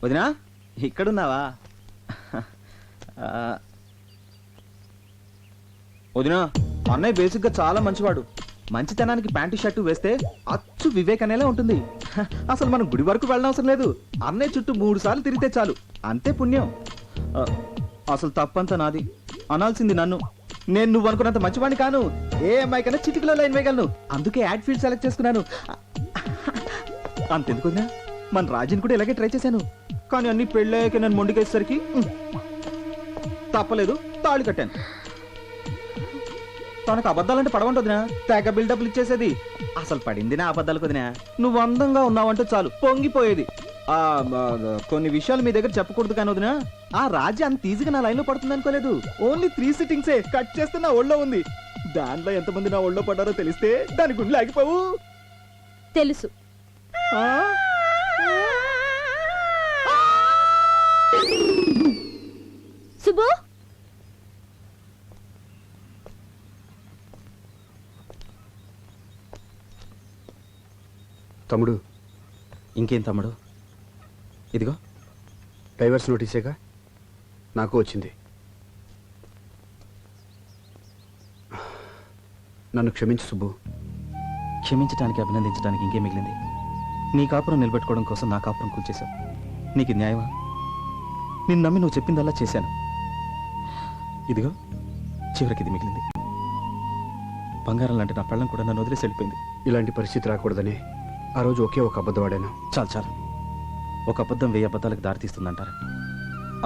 వదినా ఇక్కడున్నావా? వదినా అన్నయ్య బేసిక్గా చాలా మంచివాడు. మంచితనానికి ప్యాంటు షర్టు వేస్తే అచ్చు వివేక్ అనేలా ఉంటుంది. అసలు మనం గుడి వరకు వెళ్ళనవసరం లేదు. అన్నయ్య చుట్టూ 3 సార్లు తిరిగితే చాలు, అంతే పుణ్యం. అసలు తప్పంతా నాది, అనాల్సింది నన్ను. నేను నువ్వు అనుకున్నంత మంచివాడిని కాను. ఏ అమ్మాయి కన్నా చిటికలో లైన్ వేయగలను. అందుకే యాడ్ ఫీల్డ్ సెలెక్ట్ చేసుకున్నాను. అంతెందుకు వదినా, మన రాజుని కూడా ఇలాగే ట్రై చేశాను. కానీ అన్ని పెళ్ళాక నన్ను మొండికేసరికి తప్పలేదు, తాళి కట్టాను. తనకు అబద్ధాలంటే పడవంట వదినా, తెగ బిల్డప్లు ఇచ్చేసేది. అసలు పడింది నా అబద్ధాలకు వదినా. నువ్వు అందంగా ఉన్నావంటే చాలు పొంగిపోయేది. కొన్ని విషయాలు మీ దగ్గర చెప్పకూడదు కానీ వదినా, ఆ రాజ్య అంత ఈజీగా నా లైన్లో పడుతుంది అనుకోలేదు. ఓన్లీ 3 సిట్టింగ్సే కట్ చేస్తే నా ఒళ్ళో ఉంది. దాంట్లో ఎంతమంది నా ఒళ్ళో పడ్డారో తెలిస్తే దాని గుండె ఆగిపోవు. తెలుసు. సుబ్బు, తమ్ముడు. ఇంకేం తమ్ముడు? ఇదిగో డైవర్స్ నోటీసేగా నాకు వచ్చింది. నన్ను క్షమించు సుబ్బు. క్షమించడానికి అభినందించడానికి ఇంకేం మిగిలింది? నీ కాపురం నిలబెట్టుకోవడం కోసం నా కాపురం కూల్చేశావు. నీకు న్యాయమా? నిన్ను నమ్మి నువ్వు చెప్పిందల్లా చేశాను. ఇదిగో చివరికి ఇది మిగిలింది. బంగారం లాంటి నా పెళ్ళం కూడా నన్ను వదిలేసి వెళ్ళిపోయింది. ఇలాంటి పరిస్థితి రాకూడదని ఆ రోజు ఒకే ఒక అబద్ధం ఆడాను. చాలు. ఒక అబద్ధం 1000 అబద్ధాలకు దారితీస్తుందంటారు.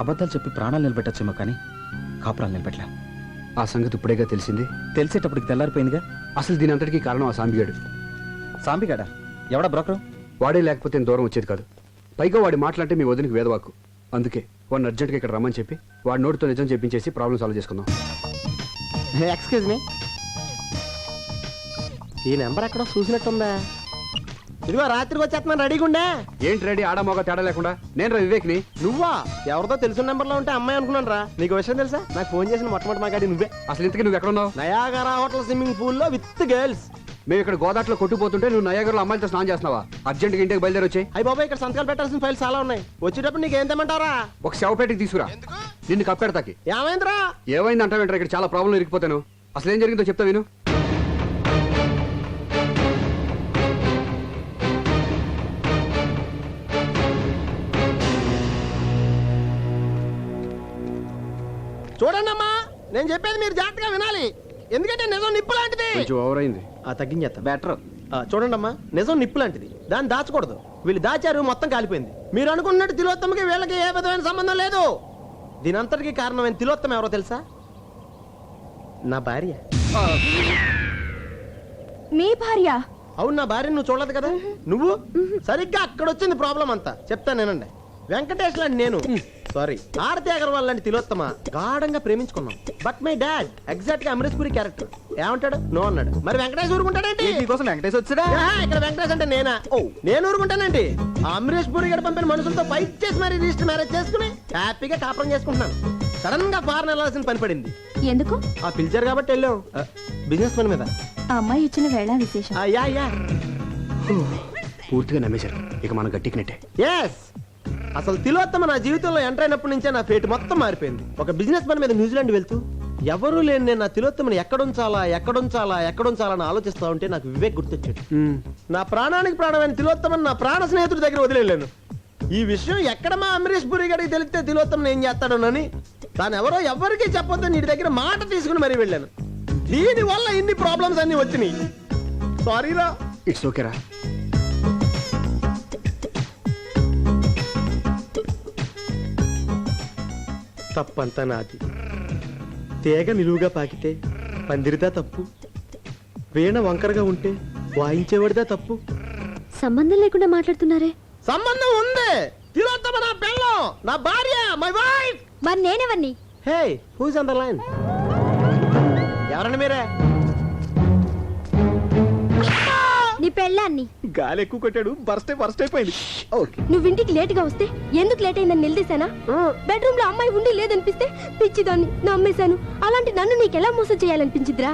అబద్ధాలు చెప్పి ప్రాణాలు నిలబెట్టచ్చేమో కానీ కాపురాలు నిలబెట్టలే. ఆ సంగతి ఇప్పుడేగా తెలిసింది. తెలిసేటప్పటికి తెల్లారిపోయిందిగా. అసలు దీని అంతటికీ కారణం ఆ సాంబిగాడు. సాంబిగాడా? ఎవడా బ్రోకరు? వాడే లేకపోతే దూరం వచ్చేది కాదు. పైగా వాడి మాటలంటే మీ వదినికి వేదవాకు. అందుకే వాడిని అర్జెంట్గా ఇక్కడ రమ్మని చెప్పి వాడి నోటితో నిజం చెప్పించేసి ప్రాబ్లం సాల్వ్ చేసుకుందాం. ఎక్స్క్యూజ్ మీ, ఈ నెంబర్ ఎక్కడో చూసినట్టుందా? ఇదిగో రాత్రికి వచ్చేస్తున్నాను, రెడీగా ఉండే. ఏంటి రెడీ? ఆడమోగ తేడా లేకుండా. నేను రా వివేక్ని. నువ్వా? ఎవరితో తెలిసిన నెంబర్లో ఉంటే అమ్మాయి అనుకున్నాను రా. నీకు విషయం తెలుసా? నాకు ఫోన్ చేసిన మొట్టమొదటి మాగాడి నువ్వే. అసలు ఇంతకీ నువ్వు ఎక్కడ ఉన్నావు? నయాగరా హోటల్ స్విమ్మింగ్ పూల్లో విత్ గర్ల్స్. మేము ఇక్కడ గోదాట్లో కొట్టుకుపోతుంటే నువ్వు నయాగర్లో అమ్మాయిలతో స్నానం చేస్తున్నావా? అర్జెంట్గా ఇంటికి బయలుదేరి వచ్చాయి. అయ్యి బాబాయ్, ఇక్కడ సంతకాలు పెట్టాల్సిన ఫైల్స్ చాలా ఉన్నాయి. వచ్చేటప్పుడు నీకు ఏం తెమ్మంటారా? ఒక శవపేటకి తీసుకురా. నిన్ను కప్పెడతాకి. ఏమైందిరా? ఏమైంది అంటావేంటారా? ఇక్కడ చాలా ప్రాబ్లం ఇరికిపోతాను. అసలు ఏం జరిగిందో చెప్తా విను. చూడండి అమ్మా, నేను చెప్పేది మీరు జాగ్రత్తగా వినాలి. ఎందుకంటే నిజం నిప్పు లాంటిది. కొంచెం ఓవర్ అయింది. తగ్గించేస్తా. బెటర్. చూడండి అమ్మా, నిజం నిప్పు లాంటిది, దాన్ని దాచకూడదు. వీళ్ళు దాచారు, మొత్తం కాలిపోయింది. మీరు అనుకున్నట్టు తిలోత్తమకి వీళ్ళకి ఏ విధమైన సంబంధం లేదు. దీనంతటికి కారణమైన తిలోత్తమ ఎవరో తెలుసా? నా భార్య. మీ భార్య? అవును, నా భార్య. నువ్వు చూడలేదు కదా. నువ్వు సరిగ్గా అక్కడ వచ్చింది ప్రాబ్లం అంతా. చెప్తానేనండి. వెంకటేష్ లాంటి నేను, సారీ ఆరతి అగర్వాల్ లాంటి తిలోత్తమ గాఢంగా ప్రేమించుకున్నాం. బట్ మై డాడ్ ఎగ్జాక్ట్ గా అమరీష్ పురి క్యారెక్టర్. ఏమంటాడు? నో అన్నాడు. మరి వెంకటేష్ ఊరుకుంటాడేంటి? నీకోసం వెంకటేష్ వచ్చాడా? ఇక్కడ వెంకటేష్ అంటే నేనా? నేను ఊరుకుంటానండి. ఆ అమరీష్ పురి గారు పంపిన మనుషులతో ఫైట్ చేసి మరి రిజిస్టర్ మ్యారేజ్ చేసుకుని హ్యాపీగా కాపురం చేసుకుంటున్నాను. సడన్ గా ఫారెన్ వెళ్ళాల్సిన పని పడింది. ఎందుకు? ఆ పిలిచారు కాబట్టి వెళ్ళాం. బిజినెస్ పని మీద. ఆ అమ్మాయి ఇచ్చిన వేళ విశేషం. యా పూర్తిగా నమ్మేశారు. ఇక మనం గట్టికినట్టే. ఎస్. అసలు తిలోత్తమ నా జీవితంలో ఎంటర్ అయినప్పటి నుంచే నా ఫేట్ మొత్తం మారిపోయింది. ఒక బిజినెస్ పని మీద న్యూజిలాండ్ వెళ్తూ ఎవరూ లేని నేను నా తిలోత్తమని ఎక్కడుంచాలా అని ఆలోచిస్తా ఉంటే నాకు వివేక్ గుర్తొచ్చాడు. నా ప్రాణానికి ప్రాణమైన తిలోత్తమని నా ప్రాణ స్నేహితుడి దగ్గర వదిలేను. ఈ విషయం ఎక్కడ మా అమరీష్ పురి గారికి తెలిస్తే తిలోత్తమని ఏం చేస్తాడోనని తాను ఎవరికీ చెప్పొద్దు నీ దగ్గర మాట తీసుకుని మరీ వెళ్ళాను. దీని వల్ల ఇన్ని ప్రాబ్లమ్స్ అన్ని వచ్చినాయి. సారీరా. ఇట్స్ ఓకేరా. తప్పంతా నాది. తీగ నిలువుగా పాకితే పందిరిదా తప్పు, వీణ వంకరగా ఉంటే వాయించేవాడిదా తప్పు. సంబంధం లేకుండా మాట్లాడుతున్నారే. సంబంధం ఉంది. తిలోత్తమ నా పెళ్ళం, నా భార్య, మై వైఫ్. మరి నేనెవరిని? హే, హూస్ ఆన్ ద లైన్? ఎవరండి మీరే? నీ పెళ్ళాన్ని. గాలి ఎక్కువ కొట్టాడు, బర్స్ట్ అయిపోయింది. నువ్వు ఇంటికి లేట్ గా వస్తే ఎందుకు లేట్ అయిందని నిలదీశానా? బెడ్రూమ్ లో అమ్మాయి ఉండి లేదనిపిస్తే పిచ్చిదాన్ని నమ్మేశాను. అలాంటి నన్ను నీకెలా మోసం చేయాలనిపించిద్రా?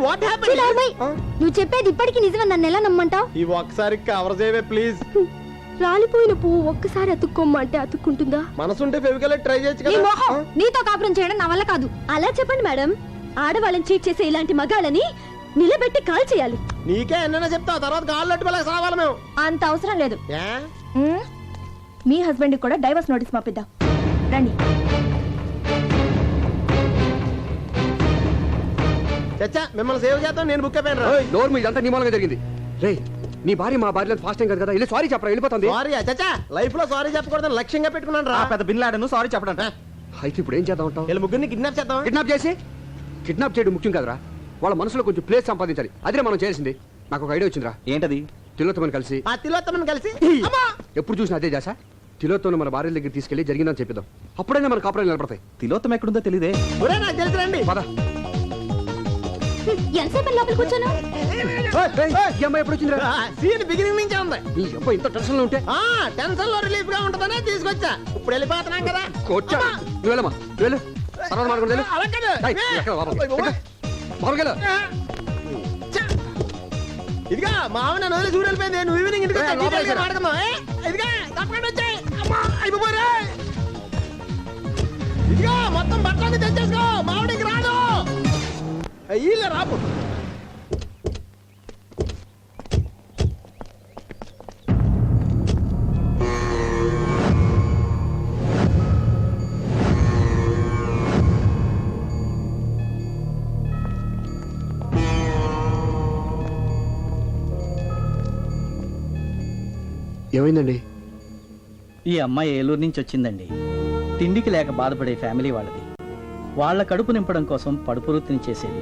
What happened? నువ్వు చెప్పేది ఇప్పటికీ నిజమని నన్ను ఎలా నమ్మంటావు? ఈ ఒక్కసారి కవర్ చేయవే ప్లీజ్. రాలిపోయిన పువ్వు ఒక్కసారి అతుక్కోమ్మంటే అతుక్కుంటుందా? మనసుంటే ఫెవికల్ ట్రై చేయొచ్చు నీ కదా. మొహం, నీతో కాపురం చేయడం నా వల్ల కాదు. అలా చెప్పండి మేడం. ఆడవాళ్ళని చీట్ చేసే ఇలాంటి మగాళ్ళని నిలబెట్టి కాల్ చేయాలి. నీకే ఎన్నైనా చెప్తావు, తర్వాత కాళ్ళు అట్టుకోలేక సావాలి మేము. అంత అవసరం లేదు. ఏ? మీ హస్బెండ్ కూడా డైవర్స్ నోటీస్ పంపిద్దాం. రండి. చచ్చా, మిమ్మల్ని సేవ్ చేద్దాం, నేను బుక్ అయిపోయాను రా. డోర్ మీద ఇదంతా నీ మూలంగా జరిగింది. రే నీ భార్య మా భార్య ఫాస్ట్ టైం కదా, వెళ్ళి సారీ చెప్పరా, వెళ్ళిపోతుంది. సారీ చచ్చా, లైఫ్ లో సారీ చెప్పకూడదని లక్ష్యంగా పెట్టుకున్నాను రా. ఆ పెద్ద బిన్లాడను సారీ చెప్పడం. అయితే ఇప్పుడు ఏం చేద్దాం అంటావు? వీళ్ళ ముగ్గురిని కిడ్నాప్ చేద్దాం. కిడ్నాప్ చేసి కిడ్నాప్ చేయడం ముఖ్యం కదరా, వాళ్ళ మనసులో కొంచెం ప్లేస్ సంపాదించాలి. అదే మనం చేసింది. నాకు ఒక ఐడియా వచ్చిందిరా. ఏంటది? తిలోత్తమని కలిసి ఆ తిలోత్తమని కలిసి అమ్మా! ఎప్పుడు చూసినా అదే చేసా. తిలోత్తమని మన భార్య దగ్గర తీసుకెళ్లి జరిగిందని చెప్పిద్దాం. అప్పుడైనా మన కాపురాలు నిలబడతాయి. తిలోత్తం ఎక్కడుందో తెలియదే. ఒరే నాకు తెలుసు రండి. పద. ఎంతసేపు లోపల కూర్చోను? ఈ అమ్మాయి ఎప్పుడు వచ్చిందిరా? సీన్ బిగినింగ్ నుంచే ఉంది. నీ అబ్బాయి ఇంత టెన్షన్ లో ఉంటే ఆ టెన్షన్ లో రిలీఫ్ గా ఉంటదనే తీసుకొచ్చా. ఇప్పుడు వెళ్ళిపోతున్నాం కదా. కొట్టా. నువ్వు వెళ్ళమ్మా, నువ్వు వెళ్ళు. తర్వాత మాట్లాడుకుంటూ వెళ్ళు. అలా కాదు. ఏయ్, ఎక్కడ లోపలికి? ఎక్కడ? లోపలికి వెళ్ళు. చ్చ! ఇదిగా మా ఆవిడ నన్ను వదిలి చూడు వెళ్ళిపోయింది. నువ్వు ఈవినింగ్ ఇంటికి వచ్చా, లోపలికి డీటెయిల్గా మాట్లాడుకుందాం. ఇదిగా తప్పకుండా వచ్చాయి. అమ్మా అయిపోరే. ఇదిగా మొత్తం బట్టలన్నీ తెచ్చేసుకో, మా ఆవిడకి రాదు. వీళ్ళే రాపు. ఏమైందండి? ఈ అమ్మాయి ఏలూరు నుంచి వచ్చిందండి. తిండికి లేక బాధపడే ఫ్యామిలీ వాళ్ళది. వాళ్ళ కడుపు నింపడం కోసం పడుపు వృత్తిని చేసేది.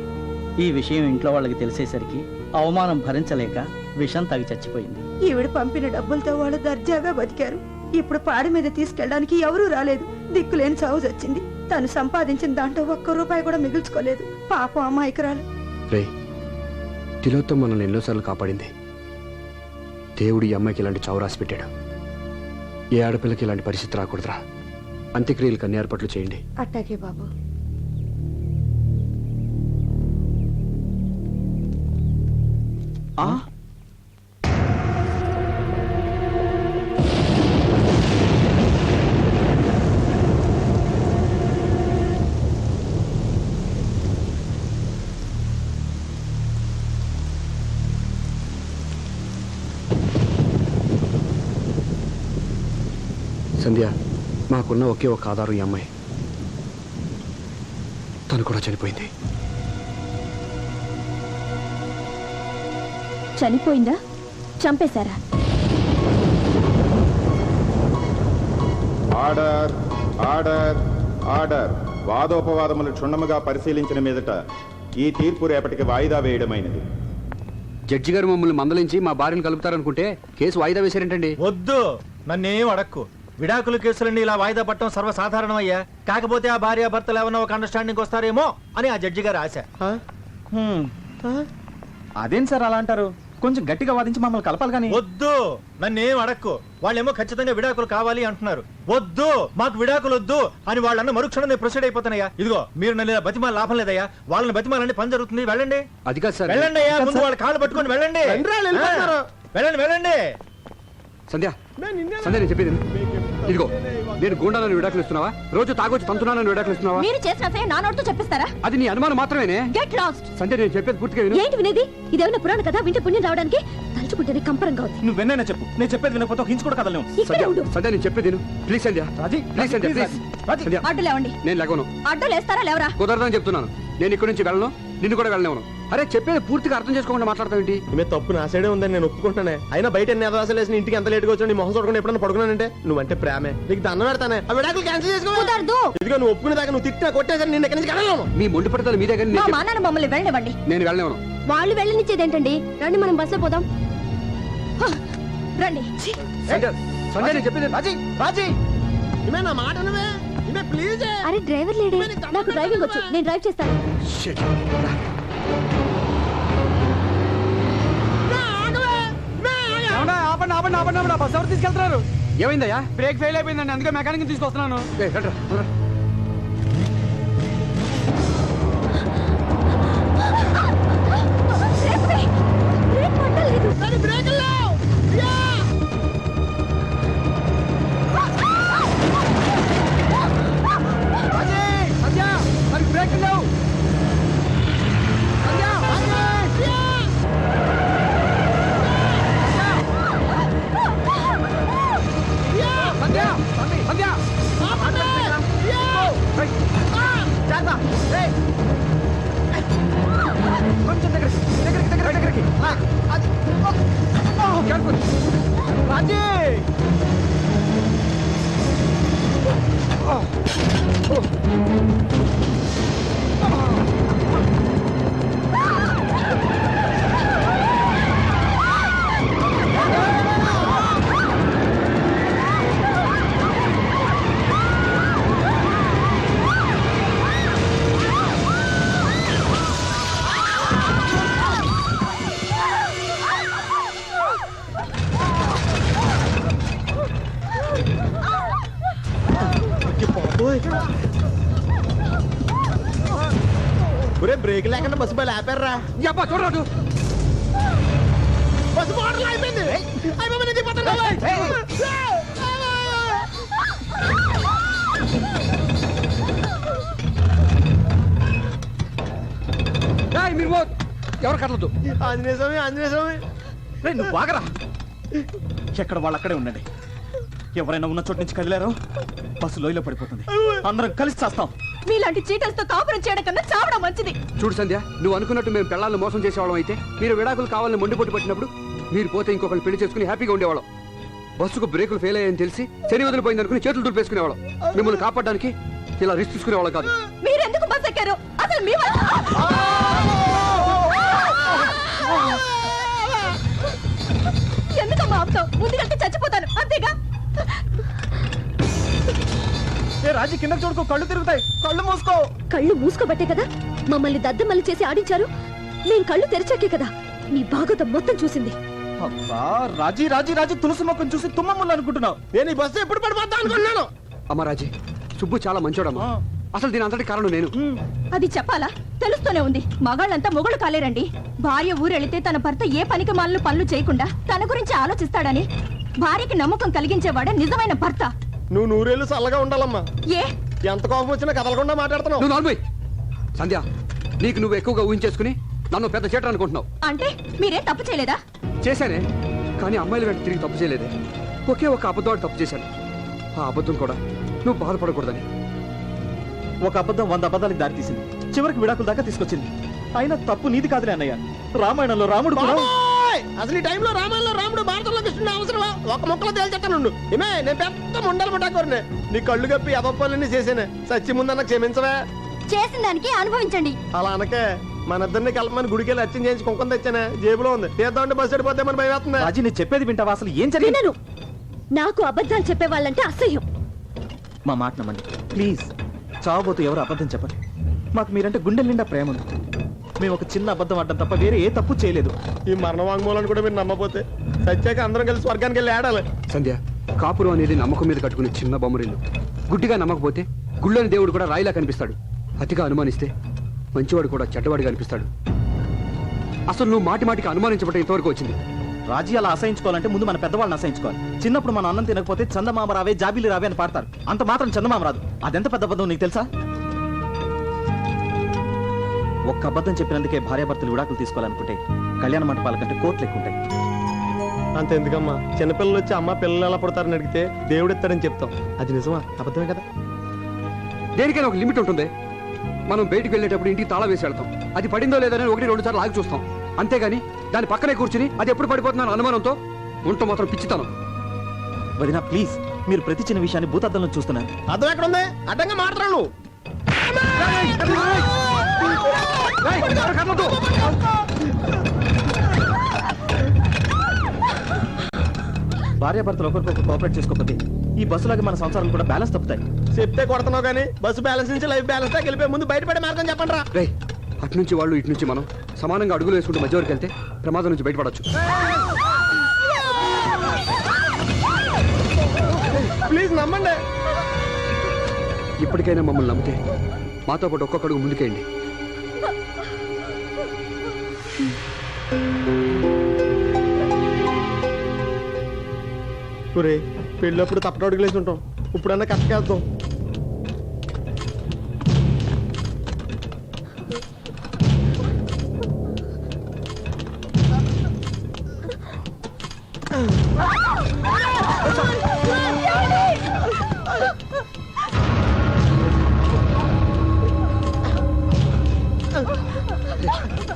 ఈ విషయం ఇంట్లో వాళ్ళకి తెలిసేసరికి అవమానం భరించలేక విషం తాగి చచ్చిపోయింది. ఈవిడ పంపిన డబ్బులతో వాళ్ళు దర్జాగా బతికారు. ఇప్పుడు పాడి మీద తీసుకెళ్ళడానికి ఎవరూ రాలేదు. దిక్కులేని చావు వచ్చింది. తను సంపాదించిన దాంట్లో ఒక్క రూపాయి కూడా మిగుల్చుకోలేదు. పాపం అమాయకురాలు. రే తిలోత్తం మనల్ని ఎన్నోసార్లు కాపాడింది. దేవుడు ఈ అమ్మాయికి ఇలాంటి చావు రాసి పెట్టాడు. ఏ ఆడపిల్లకి ఇలాంటి పరిస్థితి రాకూడదురా. అంత్యక్రియలకు అన్ని ఏర్పాట్లు చేయండి. అట్టాకే బాబు. ఆ సంధ్య, మాకున్న ఒకే ఒక ఆధారం ఈ అమ్మాయి. తను కూడా చనిపోయింది. చనిపోయిందా? చంపేశారా? Order order order. వాదోపవాదములు క్షుణ్ణముగా పరిశీలించిన మీదట ఈ తీర్పు రేపటికి వాయిదా వేయడమైనది. జడ్జి గారు మమ్మల్ని మందలించి మా భార్యను కలుపుతారనుకుంటే కేసు వాయిదా వేశారేంటండి? వద్దు, నన్నేం అడక్కు. విడాకుల కేసులన్నీ ఇలా వాయిదా పట్టడం సర్వసాధారణమయ్యా. కాకపోతే ఆ భార్య భర్తలు ఏమన్నా ఒక అండర్స్టాండింగ్ వస్తారేమో అని ఆ జడ్జి గారి ఆశ. అదేం సార్ అలా అంటారు? కొంచెం గట్టిగా వాదించి మమ్మల్ని కలపాలి కానీ. వద్దు, నన్నేం అడక్కు. వాళ్ళేమో ఖచ్చితంగా విడాకులు కావాలి అంటున్నారు. వద్దు, మాకు విడాకులు వద్దు అని వాళ్ళన్న మరుక్షణం నేను ప్రొసీడ్ అయిపోతానయ్యా. ఇదిగో మీరు నన్ను ఇలా బతిమాల లాభం లేదయ్యా. వాళ్ళని బతిమాలంటే పని జరుగుతుంది. వెళ్ళండి అది కాదు సార్. వెళ్ళండి అయ్యా, ముందు వాళ్ళ కాళ్ళు పట్టుకొని వెళ్ళండి. వెళ్ళండి వెళ్ళండి. సంధ్య, సంధ్య నేను చెప్పేది విను. ఇదిగో నేను గూండాలను విడాకులు ఇస్తున్నావా? రోజు తాగొచ్చి తంతున్నానని విడాకులు ఇస్తున్నావా? మీరు చేసిన ఫే నా నోటితో చెప్పిస్తారా? అది నీ అనుమానం మాత్రమేనే. Get lost. సంధ్య నేను చెప్పేది పూర్తిగా విను. ఏంటి వినేది? ఇదేమైనా పురాణ కదా? వింటే పుణ్యం రావడానికి తలుచుకుంటేనే కంపరంగా ఉంది. నువ్వు వెన్నైనా చెప్పు, నేను చెప్పేది వినకపోతే ఒక ఇంచు కూడా కదలేము. ఇక్కడే సంధ్య, ఉండు. సంధ్య నేను చెప్పేది విను. Please Sandhya. Raji, please Sandhya, please. Raji. Sandhya, అడ్డు లేవండి. నేను లేవను. అడ్డు లేస్తారా లేవరా? కుదరదని చెప్తున్నాను. నేను ఇక్కడి నుంచి వెళ్ళను, నిన్ను కూడా వెళ్ళలేను. అరే చెప్పేది పూర్తిగా అర్థం చేసుకోకుండా మాట్లాడతావేంటి? ఈమె తప్పు నా సైడే ఉందని నేను ఒప్పుకుంటానే. అయినా బయట ఎన్ని అదవాసాలు వేసిన ఇంటికి ఎంత లేట్గా వచ్చి నీ మొహం చూడకుండా ఎప్పుడన్నా పడుకున్నానంటే నువ్వంటే ప్రేమే. నీకు దండం పెడతానే. ఆ విడాకులు క్యాన్సిల్ చేసుకో. కుదరదు. ఇదిగో నువ్వు ఒప్పుకునే దాకా నువ్వు తిట్టినా కొట్టేసరి నిన్న ఎక్కడి నుంచి కదలను. మీ మొండి పడతాను మీ దగ్గర. మా నాన్న మమ్మల్ని వెళ్ళనివ్వండి. నేను వెళ్ళలేను. వాళ్ళు వెళ్ళనిచ్చేదేంటండి? రండి మనం బస్సులో పోదాం. హ, రండి. సంధ్య, సంధ్య నేను చెప్పేది. రాజీ, రాజీ. ఈమె నా మాట నువ్వే. ఈమె ప్లీజ్. అరే డ్రైవర్ లేడే? నాకు డ్రైవింగ్ వచ్చు, నేను డ్రైవ్ చేస్తాను. Shit. ఆపండి ఆపండి ఆపండి ఆపండి. బస్ ఎవరు తీసుకెళ్తున్నారు? ఏమైందయ్యా? బ్రేక్ ఫెయిల్ అయిపోయిందండి, అందుకే మెకానిక్ తీసుకొస్తున్నాను. బ్రేక్ పట్టలేదు. ఒరే బ్రేక్ లేకుండా బస్సు బయలు ఆపారా చూడరాదు. బస్సు మోటార్లు అయిపోయింది అయిపోయింది, నేను దిగిపోతాను. మీరు ఎవరు కట్టదు. ఆంజనేయ స్వామి, ఆంజనేయ స్వామి. రేయ్, నువ్వు బాగరా. ఎక్కడ వాళ్ళు అక్కడే ఉండండి. ఎవరైనా ఉన్న చోటు నుంచి కదిలారో బస్సు లోయలో పడిపోతుంది. అందరం కలిసి చేస్తాం. మీలాంటి చీటలతో కాపురం చేయడం కన్నా చావడం మంచిది. చూడు సంధ్య, నువ్వు అనుకున్నట్టు మేము పిల్లల్ని మోసం చేసేవాళ్ళం అయితే మీరు విడాకులు కావాలని మొండిపోటు పట్టినప్పుడు మీరు పోతే ఇంకొకరిని పెళ్లి చేసుకుని హ్యాపీగా ఉండేవాళ్ళం. బస్సుకు బ్రేకులు ఫెయిల్ అయ్యాయని తెలిసి శని వదిలిపోయింది అనుకుని చేతులు దులిపేసుకునేవాళ్ళం. మిమ్మల్ని కాపాడడానికి ఇలా రిస్క్ తీసుకునేవాళ్ళం కాదు. మీరెందుకు బస్ ఎక్కారు? అసలు మీ ఎందుకమ్మా ఆపుతావు? ముందుకంటే చచ్చిపోతాను అంతేగా. ఏ రాజీ, కింద చూడుకో, కళ్ళు తిరుగుతాయి. కళ్ళు మూసుకో. కళ్ళు మూసుకోబట్టే కదా మమ్మల్ని దద్దమల్లి చేసి ఆడించారు. నేను కళ్ళు తెరిచాకే కదా నీ భాగవతం మొత్తం చూసింది. అబ్బా, రాజీ రాజీ రాజీ, తులసి మొక్కను చూసి తుమ్మమ్ములు అనుకుంటున్నావు. నేను ఈ బస్సు ఎప్పుడు పడిపోతా అనుకున్నాను. అమ్మ రాజీ, సుబ్బు చాలా మంచోడమ్మా. అసలు దీని అంతటి కారణం నేను. అది చెప్పాలా? తెలుస్తూనే ఉంది. మగాళ్ళంతా మొగుళ్ళు కాలేరండి. భార్య ఊరెళితే తన భర్త ఏ పనికి మాలను పనులు చేయకుండా తన గురించి ఆలోచిస్తాడని భార్యకి నమ్మకం కలిగించేవాడే నిజమైన భర్త. నువ్వు నూరేళ్ళు చల్లగా ఉండాలమ్మా. ఏ ఎంత కోపం వచ్చినా కదలకుండా మాట్లాడుతున్నావు. నువ్వు నార్మల్ సంధ్య, నీకు నువ్వు ఎక్కువగా ఊహించేసుకుని నన్ను పెద్ద చేటర్ అనుకుంటున్నావు. అంటే మీరేం తప్పు చేయలేదా? చేశానే, కానీ అమ్మాయిల వెంట తిరిగి తప్పు చేయలేదే. ఒకే ఒక అబద్ధం తప్పు చేశాను. ఆ అబద్ధం కూడా నువ్వు బాధపడకూడదని. ఒక అబద్ధం 100 అబద్ధాలకు దారి తీసింది. చివరికి విడాకుల దాకా తీసుకొచ్చింది. అయినా తప్పు నీది కాదులే అన్నయ్య. రామాయణంలో రాముడు కూడా బాబోయ్! అసలు ఈ టైంలో రామాయణంలో రాముడు భారతంలో కృష్ణుడు అవసరమా? ఒక మొక్కలో తేల్చెత్తాను. ఏమే, నేను పెద్ద ముండలు ముట్టాకోరనే. నీ కళ్ళు కప్పి అదొప్పలన్నీ చేసేనే. సచ్చి ముందన్న క్షమించవే. చేసిన దానికి అనుభవించండి. అలా అనకే. మన ఇద్దరిని కలపమని గుడికెళ్ళి అచ్చం చేయించి కుంకం తెచ్చానే. జేబులో ఉంది. తీద్దామంటే బస్సు వెళ్ళిపోతే మన భయం వేస్తుంది. రాజీ, నేను చెప్పేది వింటావా? అసలు ఏం జరిగింది? వినను. నాకు అబద్ధాలు చెప్పేవాళ్ళంటే అసహ్యం. మా మాట నమ్మండి ప్లీజ్. చావబోతూ ఎవరు అబద్ధం చెప్పండి. మాకు మీరంటే గుండెల నిండా ప్రేమ ఉంది. మేము ఒక చిన్న అబద్ధం ఆడడం తప్ప వేరే ఏ తప్పు చేయలేదు. ఈ మరణ వాంగ్మూలాన్ని కూడా మీరు నమ్మపోతే సత్యాక అందరం కలిసి స్వర్గానికి వెళ్ళి ఆడాలి. సంధ్య, కాపురం అనేది నమ్మకం మీద కట్టుకునే చిన్న బొమ్మరిల్లు. గుడ్డిగా నమ్మకపోతే గుళ్ళోని దేవుడు కూడా రాయిలా కనిపిస్తాడు. అతిగా అనుమానిస్తే మంచివాడు కూడా చెడ్డవాడిగా అనిపిస్తాడు. అసలు నువ్వు మాటి మాటికి అనుమానించబట్టే ఇంతవరకు వచ్చింది. రాజీ, అలా అసహించుకోవాలంటే ముందు మన పెద్దవాళ్ళని అసహించుకోవాలి. చిన్నప్పుడు మన అన్నం తినకపోతే చందమామ రావే జాబిలి రావే అని పాడతారు. అంత మాత్రం చందమామ రాదు. అదెంత పెద్ద అబద్ధం నీకు తెలుసా? ఒక్క అబద్ధం చెప్పినందుకే భార్యాభర్తలు విడాకులు తీసుకోవాలనుకుంటే కళ్యాణ మంటపాల కంటే కోట్లు ఎక్కువ ఉంటాయి. అంత ఎందుకమ్మా? చిన్నపిల్లలు వచ్చి అమ్మ పిల్లలు ఎలా పుడతారని అడిగితే దేవుడు ఇస్తాడని చెప్తాం. అది నిజమా అబద్ధమే కదా? దేనికైనా ఒక లిమిట్ ఉంటుంది. మనం బయటికి వెళ్ళేటప్పుడు ఇంటికి తాళం వేసి వెళ్తాం. అది పడిందో లేదని 1-2 సార్లు ఆగి చూస్తాం. అంతేగాని దాని పక్కనే కూర్చుని అది ఎప్పుడు పడిపోతున్నాను అనుమానంతో ఉంటూ మాత్రం పిచ్చితాను. వదినా ప్లీజ్, మీరు ప్రతి చిన్న విషయాన్ని భూతద్దంలో చూస్తున్నారు. అర్థం ఎక్కడ ఉంది? అడ్డంగా మాట్లాడు నువ్వు. భార్యాభర్తలు ఒకరికొకరు కోఆపరేట్ చేసుకోకపోతే ఈ బస్సులాగా మన సంసారాలు కూడా బ్యాలెన్స్ తప్పుతాయి. చెప్తే కొడుతున్నావు కానీ బస్సు బ్యాలెన్స్ నుంచి లైఫ్ బ్యాలెన్స్ దాకా వెళ్ళిపోయి ముందు బయటపడే మార్గం చెప్పండి రా. రే, అటు నుంచి వాళ్ళు ఇటు నుంచి మనం సమానంగా అడుగులు వేసుకుంటూ మధ్య వరకు వెళ్తే ప్రమాదం నుంచి బయటపడచ్చు. ప్లీజ్ నమ్మండి. ఇప్పటికైనా మమ్మల్ని నమ్మితే మాతో పాటు ఒక్కొక్క అడుగు ముందుకేయండి. ఒరే, పెళ్ళప్పుడు తప్పట అడుగులేసి ఉంటాం. ఇప్పుడన్నా కష్టకేద్దాం.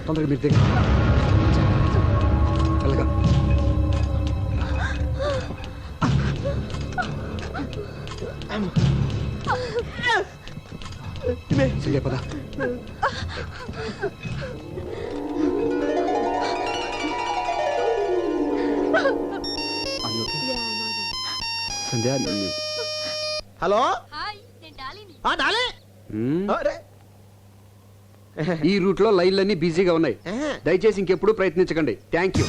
తొందరగా మీరు దగ్గర వెళ్ళగా సంజయ్ పద సంధ్య హలో ఆ, డాలీ. అరే. ఈ రూట్ లో లైన్లన్నీ బిజీగా ఉన్నాయి ఆహా. దయచేసి ఇంకెప్పుడు ప్రయత్నించకండి థ్యాంక్ యూ